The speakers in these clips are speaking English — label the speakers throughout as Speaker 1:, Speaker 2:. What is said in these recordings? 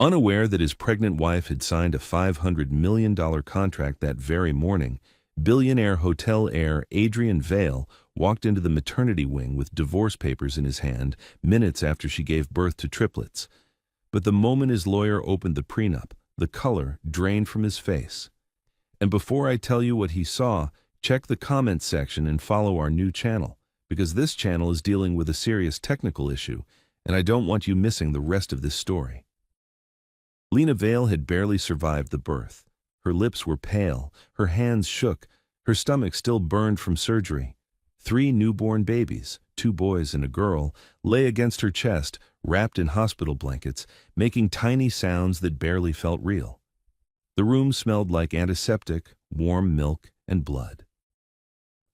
Speaker 1: Unaware that his pregnant wife had signed a $500 million contract that very morning, billionaire hotel heir Adrian Vale walked into the maternity wing with divorce papers in his hand minutes after she gave birth to triplets. But the moment his lawyer opened the prenup, the color drained from his face. And before I tell you what he saw, check the comments section and follow our new channel, because this channel is dealing with a serious technical issue, and I don't want you missing the rest of this story. Lena Vale had barely survived the birth. Her lips were pale, her hands shook, her stomach still burned from surgery. 3 newborn babies, 2 boys and a girl, lay against her chest, wrapped in hospital blankets, making tiny sounds that barely felt real. The room smelled like antiseptic, warm milk, and blood.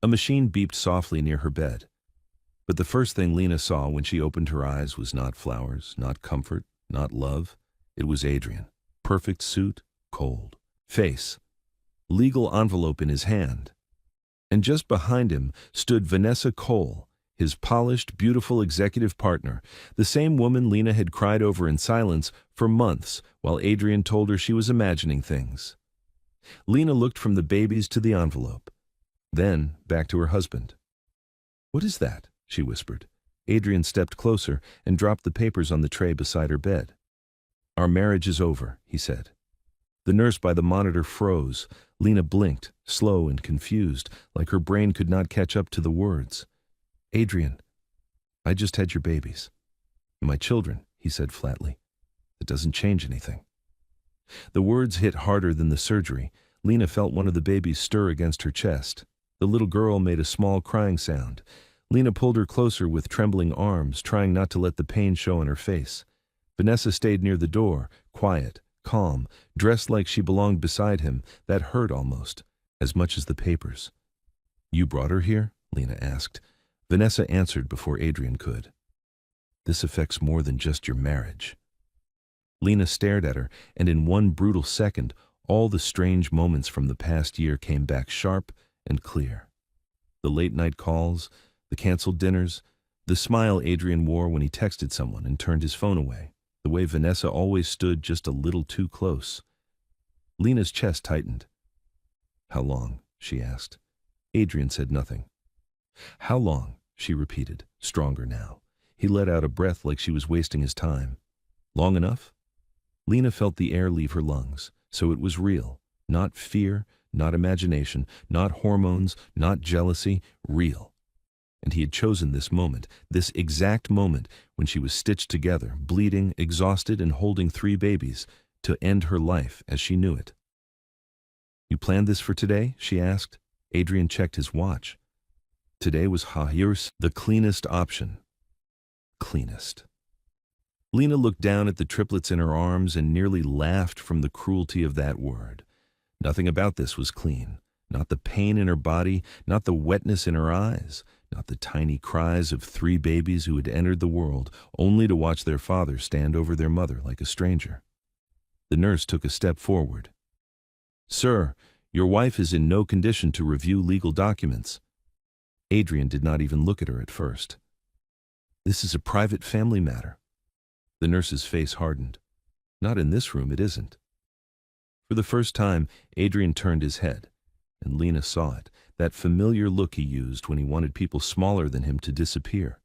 Speaker 1: A machine beeped softly near her bed. But the first thing Lena saw when she opened her eyes was not flowers, not comfort, not love. It was Adrian. Perfect suit, cold. Face. Legal envelope in his hand. And just behind him stood Vanessa Cole, his polished, beautiful executive partner, the same woman Lena had cried over in silence for months while Adrian told her she was imagining things. Lena looked from the babies to the envelope, then back to her husband. "What is that?" she whispered. Adrian stepped closer and dropped the papers on the tray beside her bed. "Our marriage is over," he said. The nurse by the monitor froze. Lena blinked, slow and confused, like her brain could not catch up to the words. "Adrian, I just had your babies." "My children," he said flatly. "It doesn't change anything." The words hit harder than the surgery. Lena felt one of the babies stir against her chest. The little girl made a small crying sound. Lena pulled her closer with trembling arms, trying not to let the pain show on her face. Vanessa stayed near the door, quiet, calm, dressed like she belonged beside him. That hurt almost, as much as the papers. "You brought her here?" Lena asked. Vanessa answered before Adrian could. "This affects more than just your marriage." Lena stared at her, and in one brutal second, all the strange moments from the past year came back sharp and clear. The late-night calls, the canceled dinners, the smile Adrian wore when he texted someone and turned his phone away, the way Vanessa always stood just a little too close. Lena's chest tightened. "How long?" she asked. Adrian said nothing. "How long?" she repeated, stronger now. He let out a breath like she was wasting his time. "Long enough?" Lena felt the air leave her lungs, so it was real. Not fear, not imagination, not hormones, not jealousy, real. And he had chosen this moment, this exact moment when she was stitched together, bleeding, exhausted, and holding 3 babies, to end her life as she knew it. "You planned this for today?" she asked. Adrian checked his watch. Today was the cleanest option. Cleanest. Lena looked down at the triplets in her arms and nearly laughed from the cruelty of that word. Nothing about this was clean. Not the pain in her body, not the wetness in her eyes, not the tiny cries of 3 babies who had entered the world only to watch their father stand over their mother like a stranger. The nurse took a step forward. "Sir, your wife is in no condition to review legal documents." Adrian did not even look at her at first. "This is a private family matter." The nurse's face hardened. "Not in this room, it isn't." For the first time, Adrian turned his head, and Lena saw it, that familiar look he used when he wanted people smaller than him to disappear.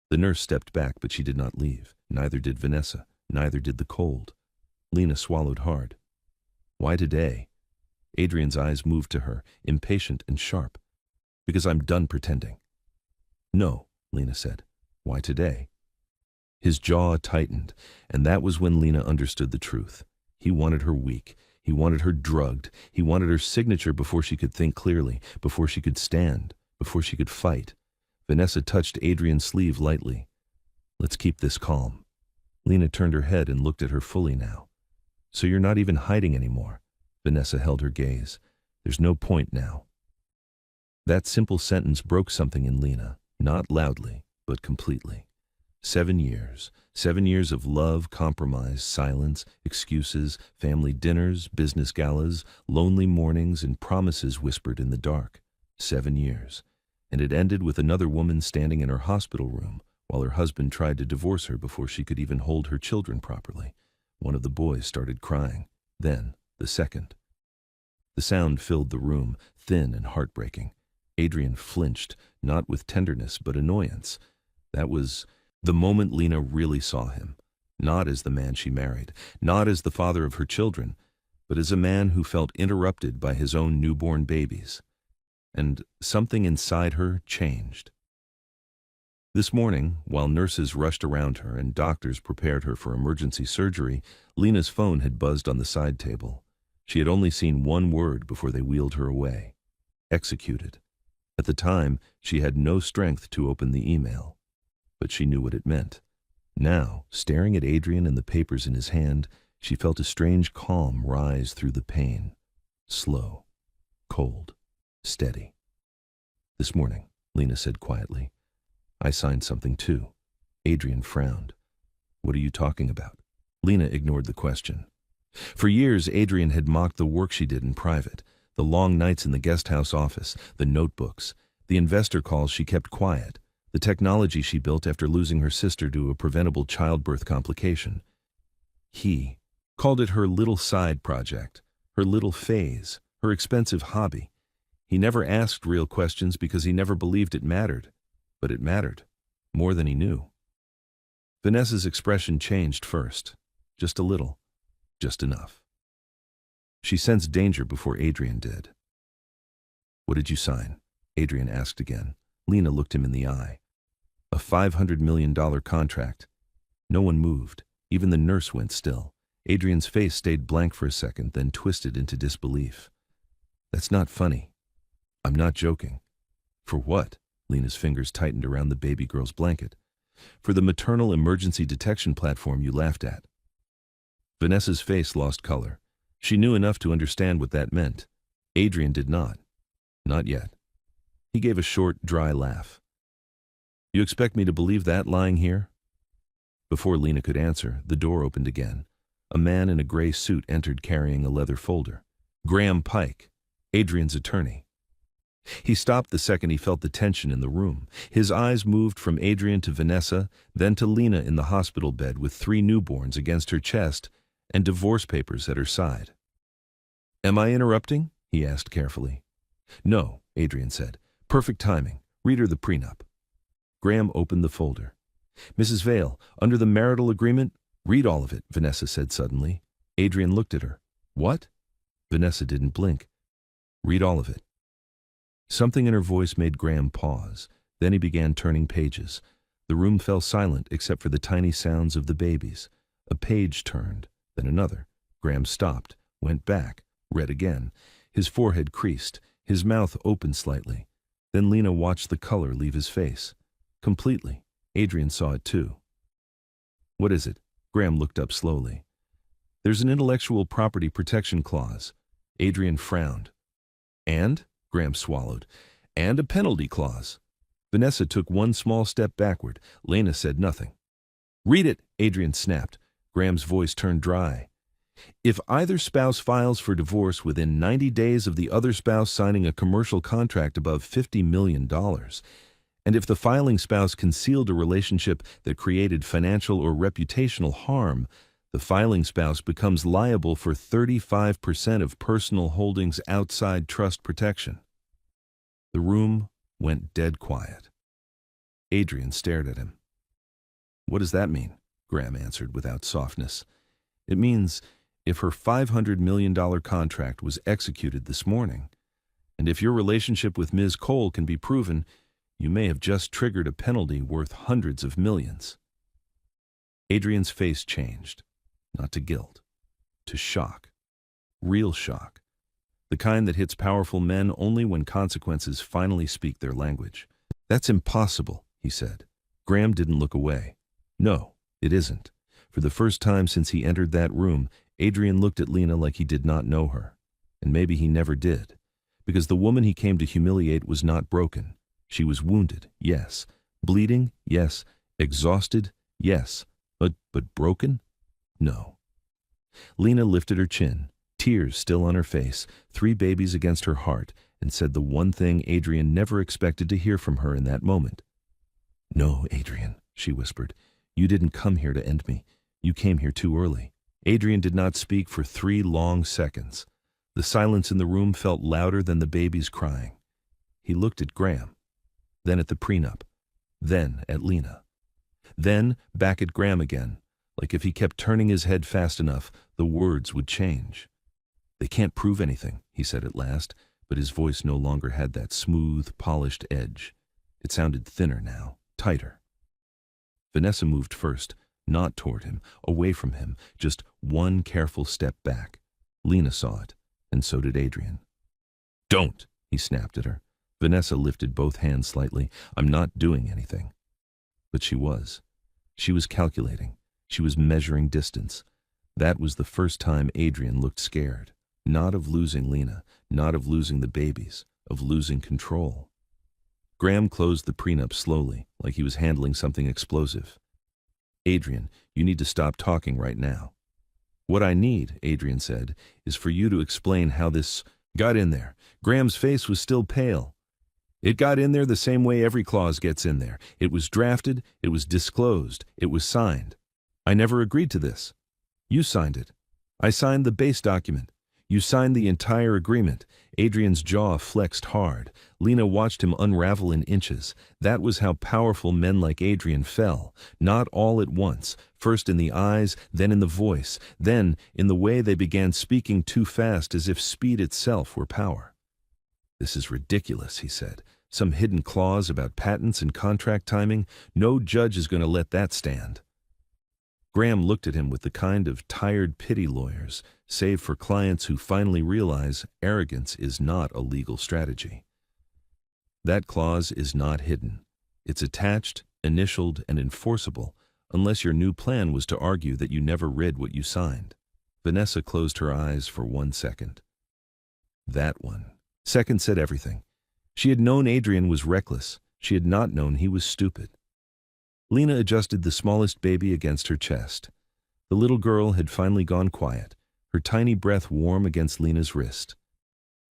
Speaker 1: The nurse stepped back, but she did not leave. Neither did Vanessa. Neither did the cold. Lena swallowed hard. "Why today?" Adrian's eyes moved to her, impatient and sharp. "Because I'm done pretending." "No," Lena said. "Why today?" His jaw tightened, and that was when Lena understood the truth. He wanted her weak. He wanted her drugged. He wanted her signature before she could think clearly, before she could stand, before she could fight. Vanessa touched Adrian's sleeve lightly. "Let's keep this calm." Lena turned her head and looked at her fully now. "So you're not even hiding anymore?" Vanessa held her gaze. "There's no point now." That simple sentence broke something in Lena, not loudly, but completely. 7 years. 7 years of love, compromise, silence, excuses, family dinners, business galas, lonely mornings, and promises whispered in the dark. 7 years. And it ended with another woman standing in her hospital room while her husband tried to divorce her before she could even hold her children properly. One of the boys started crying. Then, the second. The sound filled the room, thin and heartbreaking. Adrian flinched, not with tenderness but annoyance. That was the moment Lena really saw him, not as the man she married, not as the father of her children, but as a man who felt interrupted by his own newborn babies. And something inside her changed. This morning, while nurses rushed around her and doctors prepared her for emergency surgery, Lena's phone had buzzed on the side table. She had only seen one word before they wheeled her away: executed. At the time, she had no strength to open the email, but she knew what it meant. Now, staring at Adrian and the papers in his hand, she felt a strange calm rise through the pain. Slow, cold, steady. "This morning," Lena said quietly. "I signed something too." Adrian frowned. "What are you talking about?" Lena ignored the question. For years, Adrian had mocked the work she did in private, the long nights in the guest house office, the notebooks, the investor calls she kept quiet, the technology she built after losing her sister to a preventable childbirth complication. He called it her little side project, her little phase, her expensive hobby. He never asked real questions because he never believed it mattered. But it mattered, more than he knew. Vanessa's expression changed first, just a little, just enough. She sensed danger before Adrian did. "What did you sign?" Adrian asked again. Lena looked him in the eye. "A $500 million contract." No one moved. Even the nurse went still. Adrian's face stayed blank for a second, then twisted into disbelief. "That's not funny. I'm not joking." "For what?" Lena's fingers tightened around the baby girl's blanket. "For the maternal emergency detection platform you laughed at." Vanessa's face lost color. She knew enough to understand what that meant. Adrian did not. Not yet. He gave a short, dry laugh. "You expect me to believe that lying here?" Before Lena could answer, the door opened again. A man in a gray suit entered carrying a leather folder. Graham Pike, Adrian's attorney. He stopped the second he felt the tension in the room. His eyes moved from Adrian to Vanessa, then to Lena in the hospital bed with 3 newborns against her chest and divorce papers at her side. "Am I interrupting?" he asked carefully. "No," Adrian said. "Perfect timing. Read her the prenup." Graham opened the folder. "Mrs. Vale, under the marital agreement—" "Read all of it," Vanessa said suddenly. Adrian looked at her. "What?" Vanessa didn't blink. "Read all of it." Something in her voice made Graham pause. Then he began turning pages. The room fell silent except for the tiny sounds of the babies. A page turned, then another. Graham stopped, went back, read again. His forehead creased, his mouth opened slightly. Then Lena watched the color leave his face. Completely. Adrian saw it too. "What is it?" Graham looked up slowly. "There's an intellectual property protection clause." Adrian frowned. "And?" Graham swallowed. "And a penalty clause." Vanessa took one small step backward. Lena said nothing. "Read it," Adrian snapped. Graham's voice turned dry. "If either spouse files for divorce within 90 days of the other spouse signing a commercial contract above $50 million, and if the filing spouse concealed a relationship that created financial or reputational harm, the filing spouse becomes liable for 35% of personal holdings outside trust protection." The room went dead quiet. Adrian stared at him. "What does that mean?" Graham answered without softness. "It means if her $500 million contract was executed this morning, and if your relationship with Ms. Cole can be proven, you may have just triggered a penalty worth hundreds of millions." Adrian's face changed. Not to guilt, to shock. Real shock. The kind that hits powerful men only when consequences finally speak their language. "That's impossible," he said. Graham didn't look away. "No, it isn't." For the first time since he entered that room, Adrian looked at Lena like he did not know her. And maybe he never did. Because the woman he came to humiliate was not broken. She was wounded, yes. Bleeding, yes. Exhausted, yes. But broken? No. Lena lifted her chin, tears still on her face, 3 babies against her heart, and said the one thing Adrian never expected to hear from her in that moment. "No, Adrian," she whispered. "You didn't come here to end me. You came here too early." Adrian did not speak for 3 long seconds. The silence in the room felt louder than the baby's crying. He looked at Graham, then at the prenup, then at Lena. Then back at Graham again, like if he kept turning his head fast enough, the words would change. "They can't prove anything," he said at last, but his voice no longer had that smooth, polished edge. It sounded thinner now, tighter. Vanessa moved first, not toward him, away from him, just one careful step back. Lena saw it, and so did Adrian. "Don't!" he snapped at her. Vanessa lifted both hands slightly. "I'm not doing anything." But she was. She was calculating. She was measuring distance. That was the first time Adrian looked scared. Not of losing Lena, not of losing the babies, of losing control. Graham closed the prenup slowly, like he was handling something explosive. "Adrian, you need to stop talking right now." "What I need," Adrian said, "is for you to explain how this got in there." Graham's face was still pale. "It got in there the same way every clause gets in there. It was drafted, it was disclosed, it was signed. I never agreed to this. You signed it. I signed the base document. You signed the entire agreement." Adrian's jaw flexed hard. Lena watched him unravel in inches. That was how powerful men like Adrian fell. Not all at once. First in the eyes, then in the voice, then in the way they began speaking too fast, as if speed itself were power. "This is ridiculous," he said. "Some hidden clause about patents and contract timing? No judge is going to let that stand." Graham looked at him with the kind of tired pity lawyers save for clients who finally realize arrogance is not a legal strategy. "That clause is not hidden. It's attached, initialed, and enforceable, unless your new plan was to argue that you never read what you signed." Vanessa closed her eyes for 1 second. That 1 second said everything. She had known Adrian was reckless. She had not known he was stupid. Lena adjusted the smallest baby against her chest. The little girl had finally gone quiet, her tiny breath warm against Lena's wrist.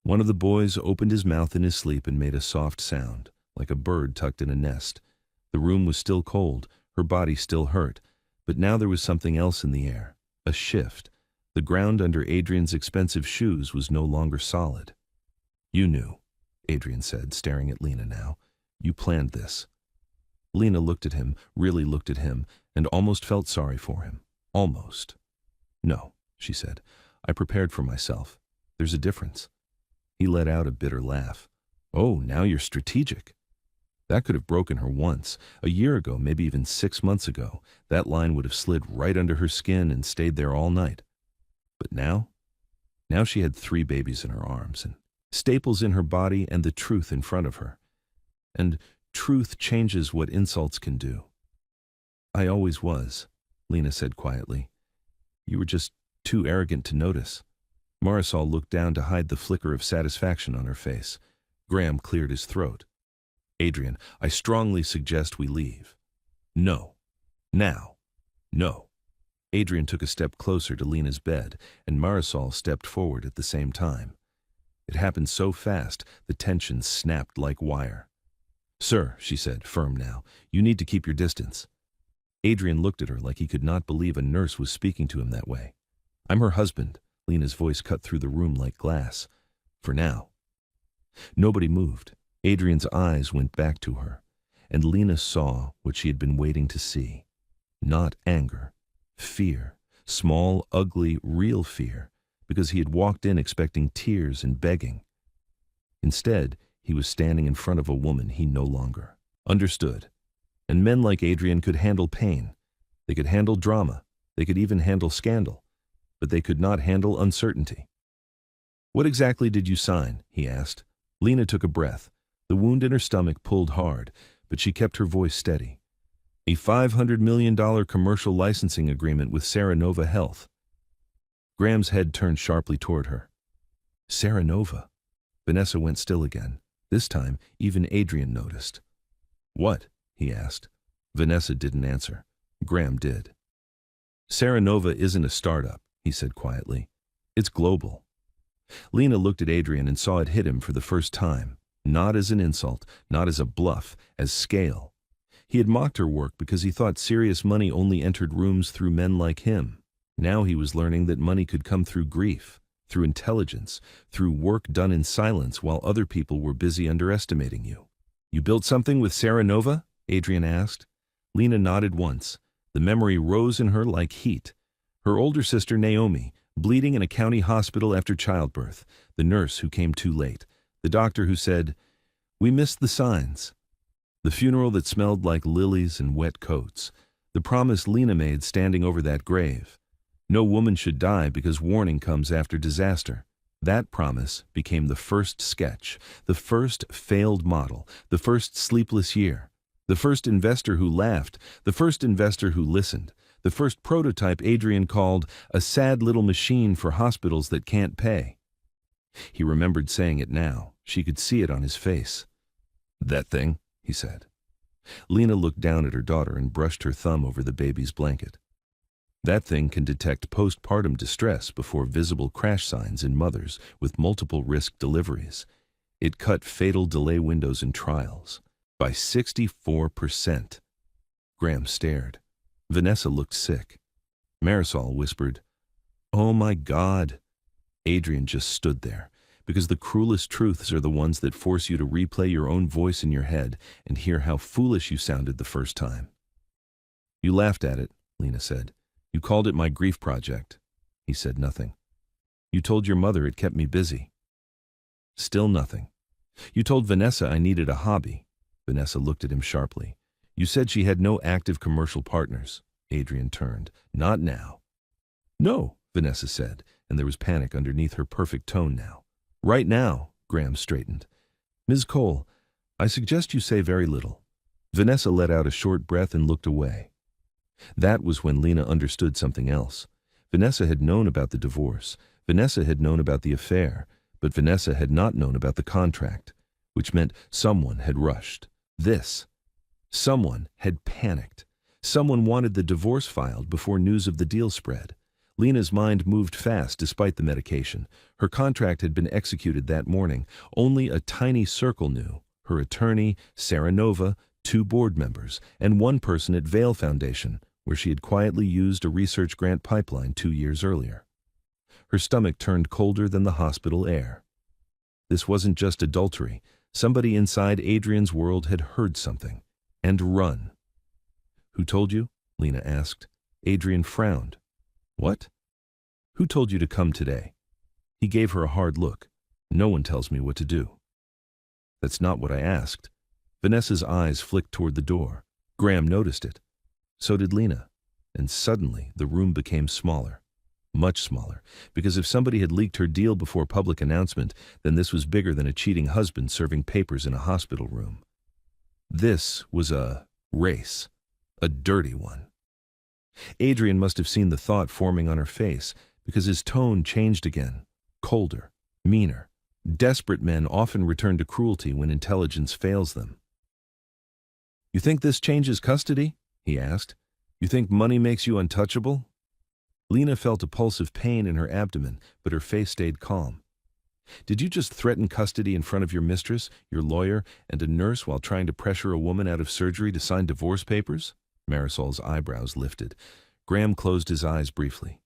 Speaker 1: One of the boys opened his mouth in his sleep and made a soft sound, like a bird tucked in a nest. The room was still cold, her body still hurt, but now there was something else in the air, a shift. The ground under Adrian's expensive shoes was no longer solid. "You knew," Adrian said, staring at Lena now. "You planned this." Lena looked at him, really looked at him, and almost felt sorry for him. Almost. "No," she said. "I prepared for myself. There's a difference." He let out a bitter laugh. "Oh, now you're strategic." That could have broken her once. A year ago, maybe even 6 months ago, that line would have slid right under her skin and stayed there all night. But now she had 3 babies in her arms, and staples in her body, and the truth in front of her. And truth changes what insults can do. "I always was," Lena said quietly. "You were just too arrogant to notice." Marisol looked down to hide the flicker of satisfaction on her face. Graham cleared his throat. "Adrian, I strongly suggest we leave." "No. Now. No." Adrian took a step closer to Lena's bed, and Marisol stepped forward at the same time. It happened so fast, the tension snapped like wire. "Sir," she said, firm now, "you need to keep your distance." Adrian looked at her like he could not believe a nurse was speaking to him that way. "I'm her husband." Lena's voice cut through the room like glass. "For now." Nobody moved. Adrian's eyes went back to her, and Lena saw what she had been waiting to see. Not anger. Fear. Small, ugly, real fear, because he had walked in expecting tears and begging. Instead, he was standing in front of a woman he no longer understood. And men like Adrian could handle pain. They could handle drama. They could even handle scandal. But they could not handle uncertainty. "What exactly did you sign?" he asked. Lena took a breath. The wound in her stomach pulled hard, but she kept her voice steady. "A $500 million commercial licensing agreement with Serenova Health." Graham's head turned sharply toward her. "Serenova?" Vanessa went still again. This time, even Adrian noticed. "What?" he asked. Vanessa didn't answer. Graham did. "Serenova isn't a startup," he said quietly. "It's global." Lena looked at Adrian and saw it hit him for the first time. Not as an insult, not as a bluff, as scale. He had mocked her work because he thought serious money only entered rooms through men like him. Now he was learning that money could come through grief, through intelligence, through work done in silence while other people were busy underestimating you. You built something with Sarah Nova? Adrian asked. Lena nodded once. The memory rose in her like heat. Her older sister Naomi, bleeding in a county hospital after childbirth, the nurse who came too late, the doctor who said, "We missed the signs." The funeral that smelled like lilies and wet coats, the promise Lena made standing over that grave. No woman should die because warning comes after disaster. That promise became the first sketch, the first failed model, the first sleepless year, the first investor who laughed, the first investor who listened, the first prototype Adrian called a sad little machine for hospitals that can't pay. He remembered saying it now. She could see it on his face. "That thing," he said. Lena looked down at her daughter and brushed her thumb over the baby's blanket. "That thing can detect postpartum distress before visible crash signs in mothers with multiple risk deliveries. It cut fatal delay windows in trials by 64%. Graham stared. Vanessa looked sick. Marisol whispered, "Oh my God." Adrian just stood there, because the cruelest truths are the ones that force you to replay your own voice in your head and hear how foolish you sounded the first time. "You laughed at it," Lena said. "You called it my grief project." He said nothing. "You told your mother it kept me busy." Still nothing. "You told Vanessa I needed a hobby." Vanessa looked at him sharply. "You said she had no active commercial partners." Adrian turned. "Not now." "No," Vanessa said, and there was panic underneath her perfect tone now. "Right now," Graham straightened. "Ms. Cole, I suggest you say very little." Vanessa let out a short breath and looked away. That was when Lena understood something else. Vanessa had known about the divorce. Vanessa had known about the affair, but Vanessa had not known about the contract, which meant someone had rushed. Someone had panicked. Someone wanted the divorce filed before news of the deal spread. Lena's mind moved fast despite the medication. Her contract had been executed that morning. Only a tiny circle knew: her attorney, Sarah Nova, 2 board members, and 1 person at Vail Foundation, where she had quietly used a research grant pipeline 2 years earlier. Her stomach turned colder than the hospital air. This wasn't just adultery. Somebody inside Adrian's world had heard something and run. "Who told you?" Lena asked. Adrian frowned. "What?" "Who told you to come today?" He gave her a hard look. "No one tells me what to do." "That's not what I asked." Vanessa's eyes flicked toward the door. Graham noticed it. So did Lena. And suddenly the room became smaller. Much smaller. Because if somebody had leaked her deal before public announcement, then this was bigger than a cheating husband serving papers in a hospital room. This was a race. A dirty one. Adrian must have seen the thought forming on her face, because his tone changed again. Colder. Meaner. Desperate men often return to cruelty when intelligence fails them. "You think this changes custody?" he asked. "You think money makes you untouchable?" Lena felt a pulse of pain in her abdomen, but her face stayed calm. "Did you just threaten custody in front of your mistress, your lawyer, and a nurse while trying to pressure a woman out of surgery to sign divorce papers?" Marisol's eyebrows lifted. Graham closed his eyes briefly.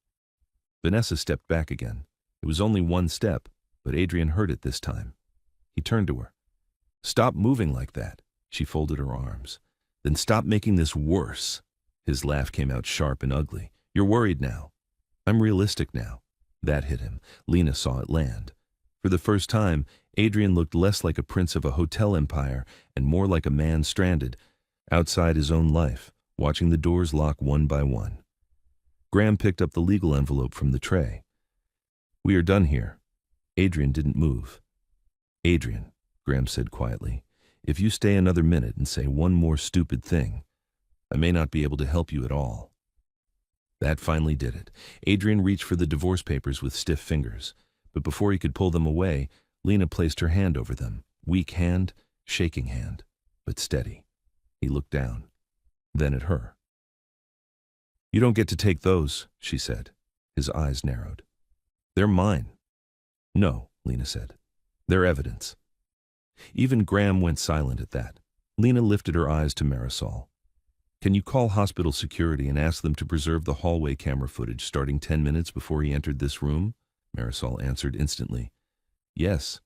Speaker 1: Vanessa stepped back again. It was only 1 step, but Adrian heard it this time. He turned to her. "Stop moving like that." She folded her arms. "Then stop making this worse." His laugh came out sharp and ugly. "You're worried now." "I'm realistic now." That hit him. Lena saw it land. For the first time, Adrian looked less like a prince of a hotel empire and more like a man stranded, outside his own life, watching the doors lock one by one. Graham picked up the legal envelope from the tray. "We are done here." Adrian didn't move. "Adrian," Graham said quietly, "if you stay another minute and say one more stupid thing, I may not be able to help you at all." That finally did it. Adrian reached for the divorce papers with stiff fingers, but before he could pull them away, Lena placed her hand over them. Weak hand, shaking hand, but steady. He looked down, then at her. "You don't get to take those," she said. His eyes narrowed. "They're mine." "No," Lena said. "They're evidence." Even Graham went silent at that. Lena lifted her eyes to Marisol. Can you call hospital security and ask them to preserve the hallway camera footage starting 10 minutes before he entered this room? Marisol answered instantly. Yes.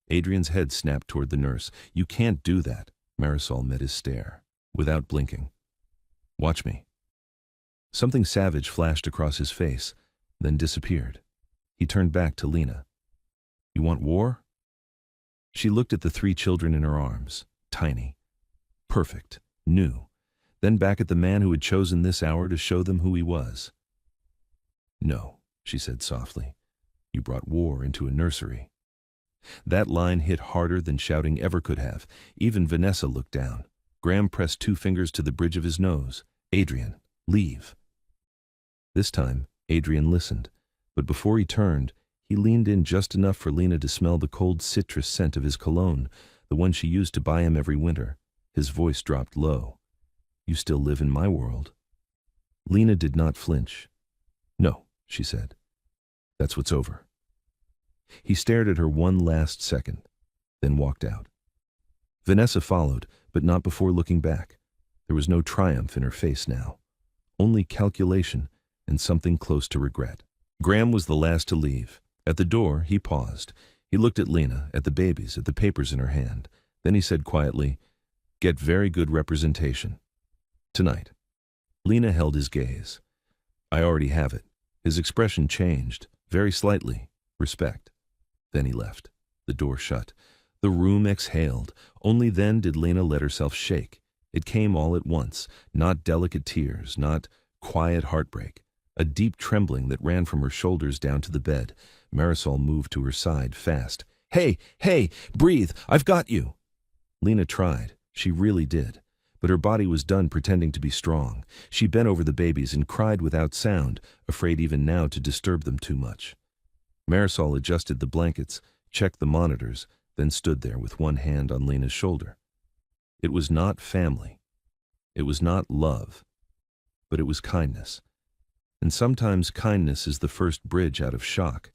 Speaker 1: Adrian's head snapped toward the nurse. You can't do that. Marisol met his stare, without blinking. Watch me. Something savage flashed across his face, then disappeared. He turned back to Lena. You want war? She looked at the 3 children in her arms, tiny, perfect, new, then back at the man who had chosen this hour to show them who he was. No, she said softly. You brought war into a nursery. That line hit harder than shouting ever could have. Even Vanessa looked down. Graham pressed 2 fingers to the bridge of his nose. Adrian, leave. This time, Adrian listened, but before he turned, he leaned in just enough for Lena to smell the cold citrus scent of his cologne, the one she used to buy him every winter. His voice dropped low. You still live in my world. Lena did not flinch. No, she said. That's what's over. He stared at her one last second, then walked out. Vanessa followed, but not before looking back. There was no triumph in her face now, only calculation and something close to regret. Graham was the last to leave. At the door, he paused. He looked at Lena, at the babies, at the papers in her hand. Then he said quietly, Get very good representation. Tonight. Lena held his gaze. I already have it. His expression changed, very slightly. Respect. Then he left. The door shut. The room exhaled. Only then did Lena let herself shake. It came all at once, not delicate tears, not quiet heartbreak. A deep trembling that ran from her shoulders down to the bed. Marisol moved to her side fast. Hey, breathe, I've got you. Lena tried. She really did. But her body was done pretending to be strong. She bent over the babies and cried without sound, afraid even now to disturb them too much. Marisol adjusted the blankets, checked the monitors, then stood there with one hand on Lena's shoulder. It was not family. It was not love. But it was kindness. And sometimes kindness is the first bridge out of shock.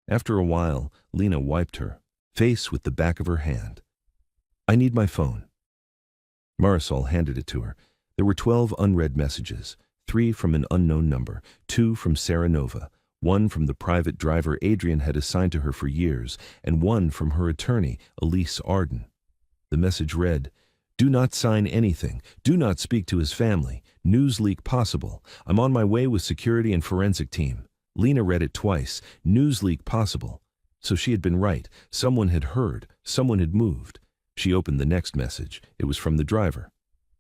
Speaker 1: After a while, Lena wiped her face with the back of her hand. I need my phone. Marisol handed it to her. There were 12 unread messages, 3 from an unknown number, 2 from Sarah Nova, 1 from the private driver Adrian had assigned to her for years, and 1 from her attorney, Elise Arden. The message read, Do not sign anything. Do not speak to his family. News leak possible. I'm on my way with security and forensic team. Lena read it twice. News leak possible. So she had been right. Someone had heard. Someone had moved. She opened the next message. It was from the driver.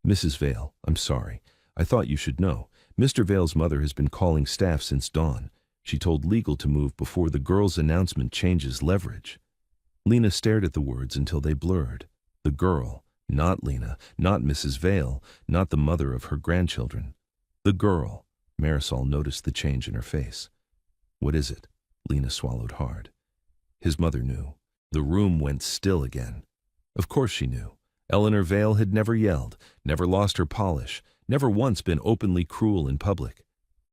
Speaker 1: Mrs. Vale, I'm sorry. I thought you should know. Mr. Vale's mother has been calling staff since dawn. She told legal to move before the girl's announcement changes leverage. Lena stared at the words until they blurred. The girl, not Lena, not Mrs. Vale, not the mother of her grandchildren. The girl. Marisol noticed the change in her face. What is it? Lena swallowed hard. His mother knew. The room went still again. Of course she knew. Eleanor Vale had never yelled, never lost her polish, never once been openly cruel in public.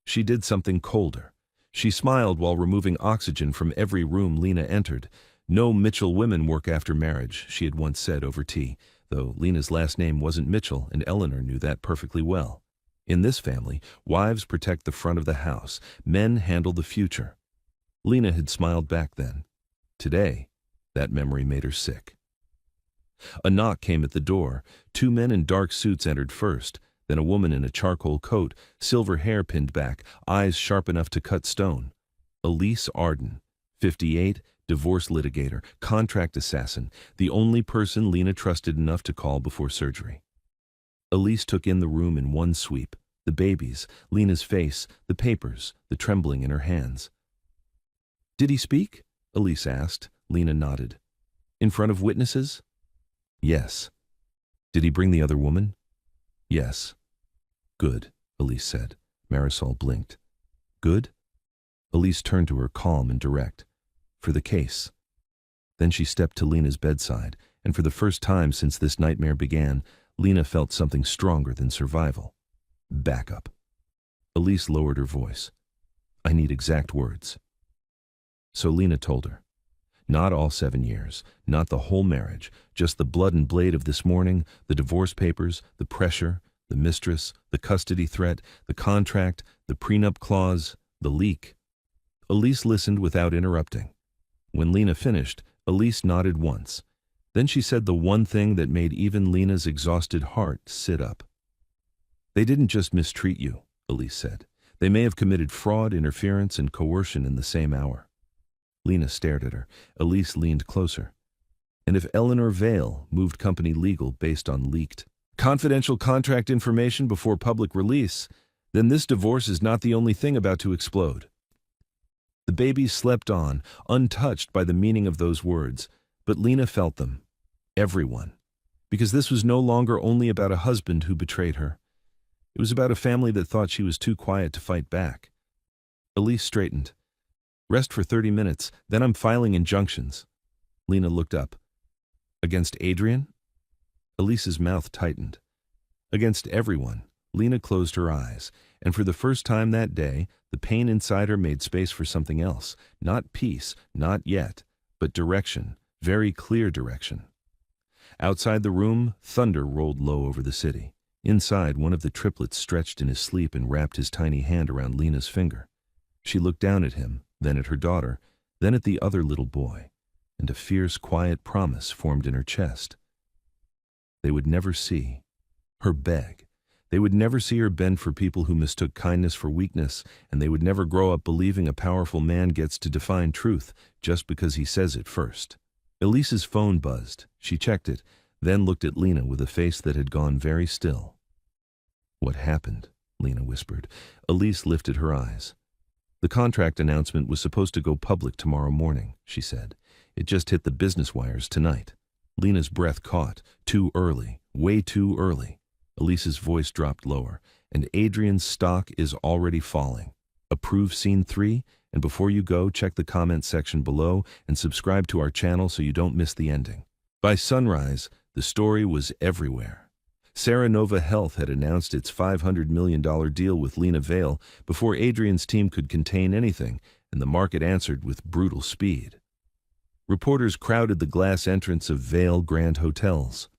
Speaker 1: She did something colder. She smiled while removing oxygen from every room Lena entered. No Mitchell women work after marriage, she had once said over tea, though Lena's last name wasn't Mitchell and Eleanor knew that perfectly well. In this family, wives protect the front of the house, men handle the future. Lena had smiled back then. Today, that memory made her sick. A knock came at the door. 2 men in dark suits entered first, then a woman in a charcoal coat, silver hair pinned back, eyes sharp enough to cut stone. Elise Arden, 58, divorce litigator, contract assassin, the only person Lena trusted enough to call before surgery. Elise took in the room in one sweep. The babies, Lena's face, the papers, the trembling in her hands. Did he speak? Elise asked. Lena nodded. In front of witnesses? Yes. Did he bring the other woman? Yes. Good, Elise said. Marisol blinked. Good? Elise turned to her calm and direct. For the case. Then she stepped to Lena's bedside, and for the first time since this nightmare began, Lena felt something stronger than survival. Backup. Elise lowered her voice. I need exact words. So Lena told her. Not all 7 years, not the whole marriage, just the blood and blade of this morning, the divorce papers, the pressure, the mistress, the custody threat, the contract, the prenup clause, the leak. Elise listened without interrupting. When Lena finished, Elise nodded once. Then she said the one thing that made even Lena's exhausted heart sit up. "They didn't just mistreat you," Elise said. "They may have committed fraud, interference, and coercion in the same hour." Lena stared at her. Elise leaned closer. "And if Eleanor Vale moved company legal based on leaked, confidential contract information before public release, then this divorce is not the only thing about to explode." The babies slept on, untouched by the meaning of those words, but Lena felt them. Everyone. Because this was no longer only about a husband who betrayed her. It was about a family that thought she was too quiet to fight back. Elise straightened. "Rest for 30 minutes, then I'm filing injunctions." Lena looked up. "Against Adrian?" Elise's mouth tightened. "Against everyone." Lena closed her eyes, and for the first time that day, the pain inside her made space for something else. Not peace, not yet, but direction, very clear direction. Outside the room, thunder rolled low over the city. Inside, one of the triplets stretched in his sleep and wrapped his tiny hand around Lena's finger. She looked down at him, then at her daughter, then at the other little boy, and a fierce, quiet promise formed in her chest. They would never see her beg. They would never see her bend for people who mistook kindness for weakness, and they would never grow up believing a powerful man gets to define truth just because he says it first. Elise's phone buzzed. She checked it, then looked at Lena with a face that had gone very still. "What happened?" Lena whispered. Elise lifted her eyes. "The contract announcement was supposed to go public tomorrow morning," she said. "It just hit the business wires tonight." Lena's breath caught. Too early. Way too early. Elise's voice dropped lower. "And Adrian's stock is already falling. Approve Scene 3? And before you go, check the comment section below and subscribe to our channel so you don't miss the ending." By sunrise, the story was everywhere. Saranova Health had announced its $500 million deal with Lena Vale before Adrian's team could contain anything, and the market answered with brutal speed. Reporters crowded the glass entrance of Vale Grand Hotels.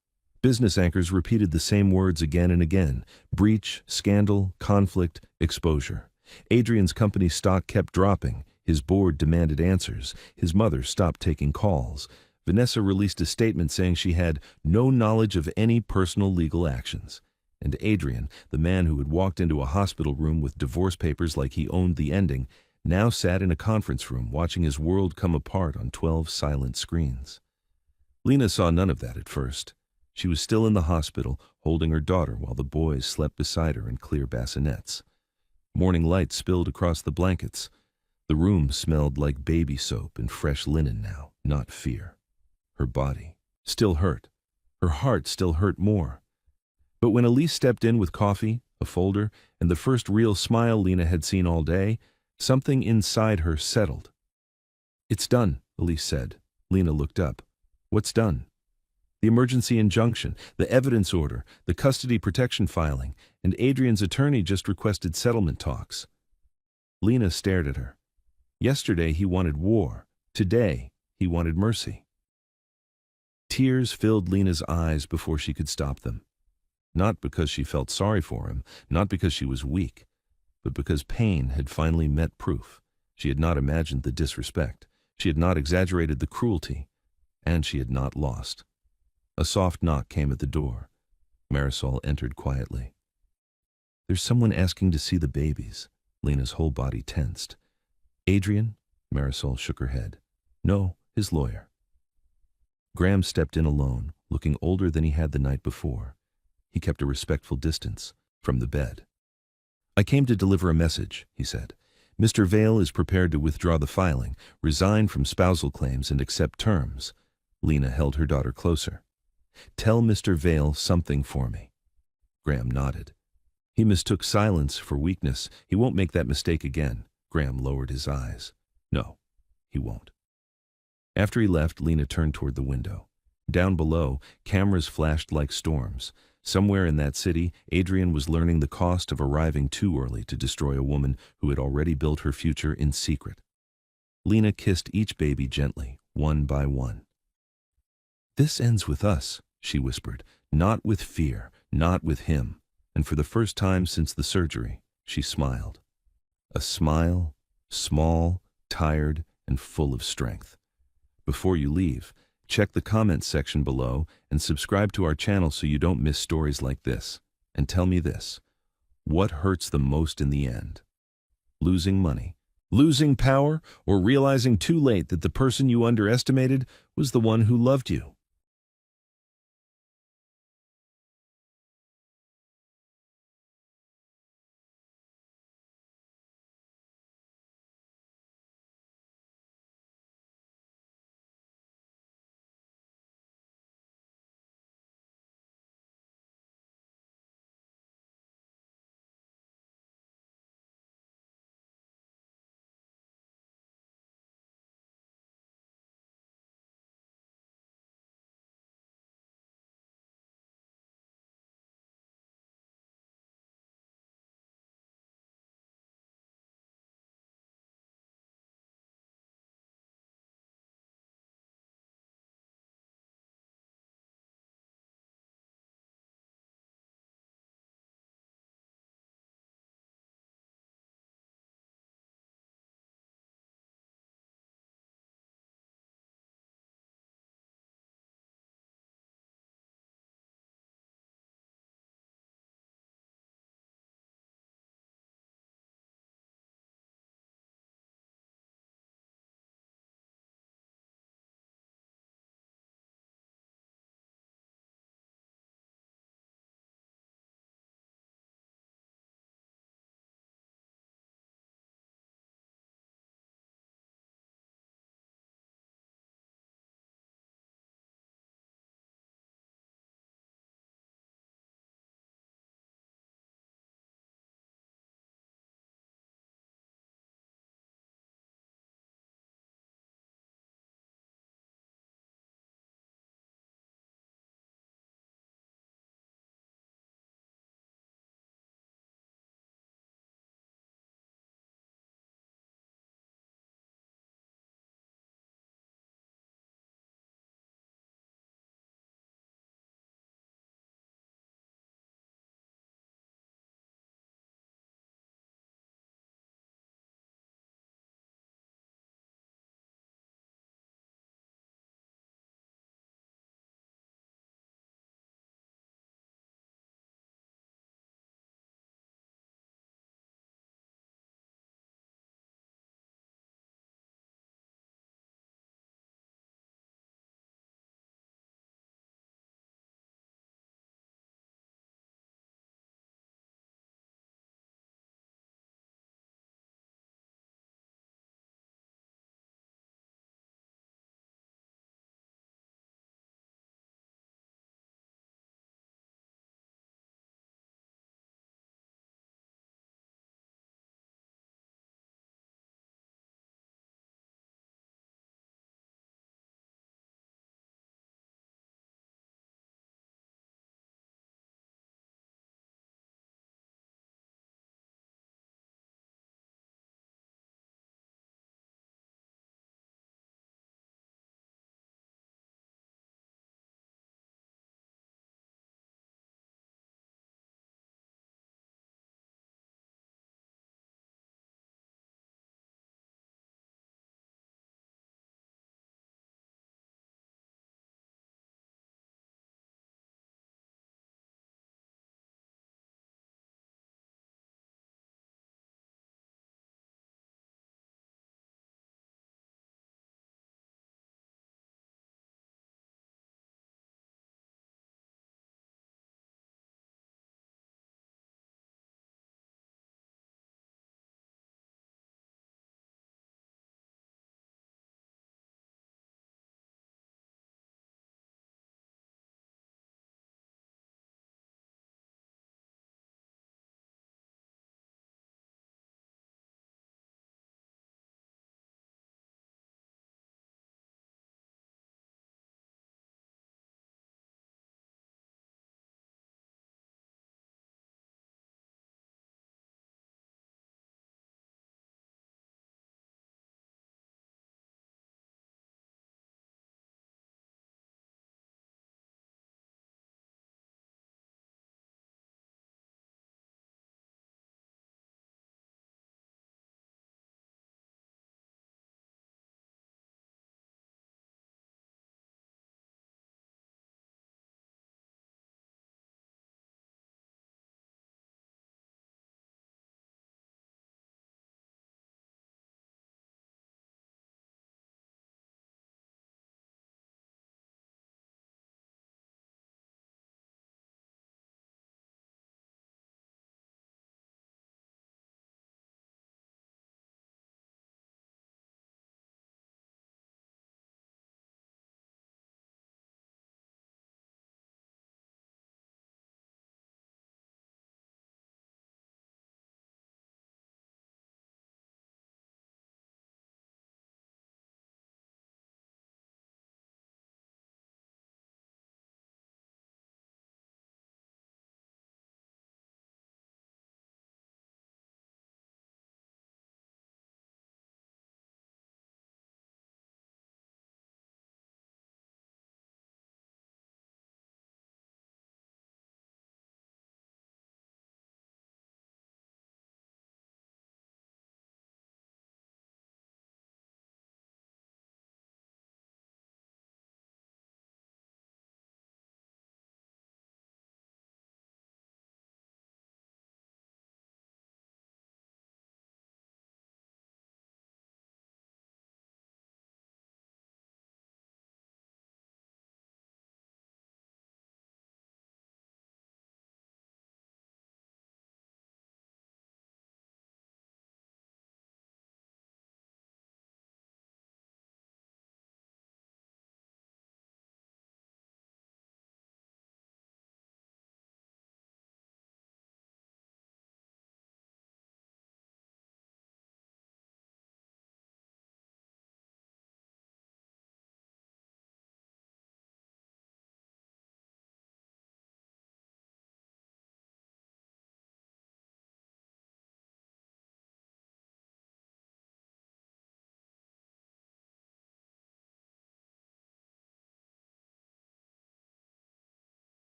Speaker 1: Business anchors repeated the same words again and again: breach, scandal, conflict, exposure. Adrian's company's stock kept dropping. His board demanded answers. His mother stopped taking calls. Vanessa released a statement saying she had no knowledge of any personal legal actions. And Adrian, the man who had walked into a hospital room with divorce papers like he owned the ending, now sat in a conference room watching his world come apart on 12 silent screens. Lena saw none of that at first. She was still in the hospital, holding her daughter while the boys slept beside her in clear bassinets. Morning light spilled across the blankets. The room smelled like baby soap and fresh linen now, not fear. Her body still hurt. Her heart still hurt more. But when Elise stepped in with coffee, a folder, and the first real smile Lena had seen all day, something inside her settled. "It's done," Elise said. Lena looked up. "What's done?" "The emergency injunction, the evidence order, the custody protection filing, and Adrian's attorney just requested settlement talks." Lena stared at her. Yesterday he wanted war. Today he wanted mercy. Tears filled Lena's eyes before she could stop them. Not because she felt sorry for him, not because she was weak, but because pain had finally met proof. She had not imagined the disrespect. She had not exaggerated the cruelty. And she had not lost. A soft knock came at the door. Marisol entered quietly. "There's someone asking to see the babies." Lena's whole body tensed. "Adrian?" Marisol shook her head. "No, his lawyer." Graham stepped in alone, looking older than he had the night before. He kept a respectful distance from the bed. "I came to deliver a message," he said. "Mr. Vale is prepared to withdraw the filing, resign from spousal claims, and accept terms." Lena held her daughter closer. "Tell Mr. Vale something for me." Graham nodded. "He mistook silence for weakness. He won't make that mistake again." Graham lowered his eyes. "No, he won't." After he left, Lena turned toward the window. Down below, cameras flashed like storms. Somewhere in that city, Adrian was learning the cost of arriving too early to destroy a woman who had already built her future in secret. Lena kissed each baby gently, one by one. "This ends with us," she whispered. "Not with fear, not with him. and for the first time since the surgery, she smiled. A smile, small, tired, and full of strength. Before you leave, check the comments section below and subscribe to our channel so you don't miss stories like this. And tell me this, what hurts the most in the end? Losing money, losing power, or realizing too late that the person you underestimated was the one who loved you?